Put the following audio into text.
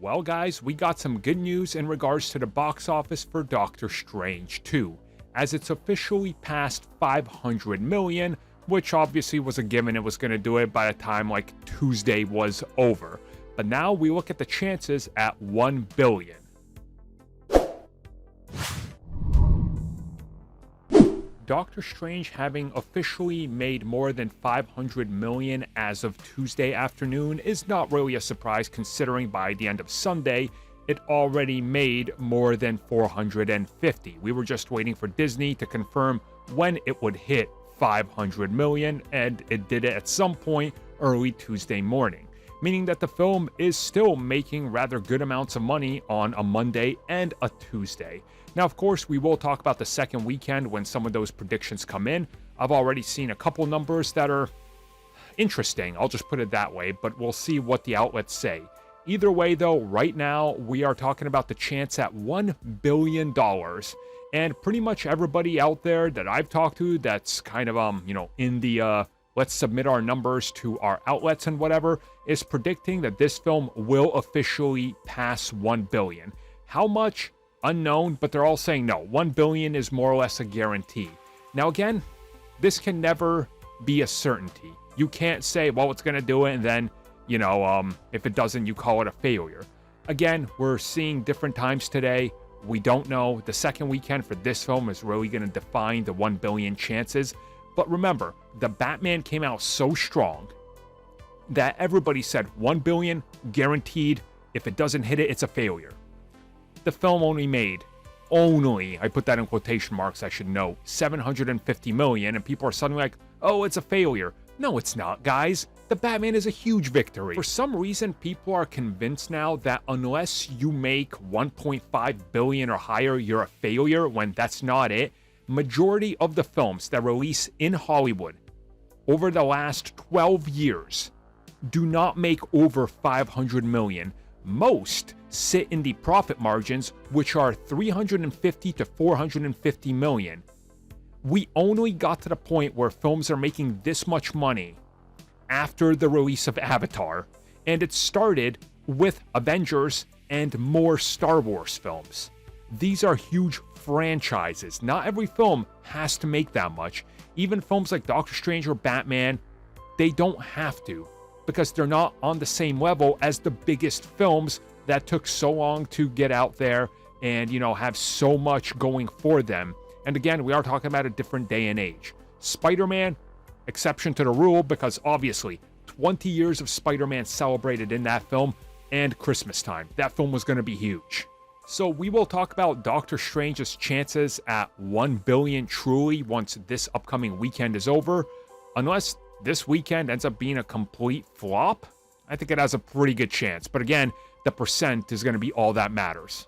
Well, guys, we got some good news in regards to the box office for Doctor Strange 2, as it's officially passed 500 million, which obviously was a given it was going to do it by the time like Tuesday was over. But now we look at the chances at 1 billion. Doctor Strange having officially made more than 500 million as of Tuesday afternoon is not really a surprise, considering by the end of Sunday, it already made more than 450. We were just waiting for Disney to confirm when it would hit 500 million, and it did it at some point early Tuesday morning, meaning that the film is still making rather good amounts of money on a Monday and a Tuesday. Now, of course, we will talk about the second weekend when some of those predictions come in. I've already seen a couple numbers that are interesting, I'll just put it that way, but we'll see what the outlets say. Either way, though, right now, we are talking about the chance at $1 billion. And pretty much everybody out there that I've talked to that's kind of, in the, let's submit our numbers to our outlets and whatever, is predicting that this film will officially pass 1 billion. How much? Unknown, but they're all saying no, 1 billion is more or less a guarantee. Now again, this can never be a certainty. You can't say, well, it's going to do it, and then, if it doesn't, you call it a failure. Again, we're seeing different times today. We don't know. The second weekend for this film is really going to define the 1 billion chances. But remember, the Batman came out so strong that everybody said 1 billion guaranteed. If it doesn't hit it, it's a failure. The film only made, I put that in quotation marks, I should know, 750 million, and people are suddenly like, oh, it's a failure. No, it's not, guys. The Batman is a huge victory. For some reason, people are convinced now that unless you make 1.5 billion or higher, you're a failure, when that's not it. Majority of the films that release in Hollywood over the last 12 years do not make over 500 million. Most sit in the profit margins, which are 350 to 450 million. We only got to the point where films are making this much money after the release of Avatar, and it started with Avengers and more Star Wars films. These are huge franchises. Not every film has to make that much. Even films like Doctor Strange or Batman, they don't have to, because they're not on the same level as the biggest films that took so long to get out there and, have so much going for them. And again, we are talking about a different day and age. Spider-Man, exception to the rule, because obviously 20 years of Spider-Man celebrated in that film, and Christmas time. That film was going to be huge. So we will talk about Doctor Strange's chances at 1 billion truly once this upcoming weekend is over. Unless this weekend ends up being a complete flop, I think it has a pretty good chance. But again, the percent is going to be all that matters.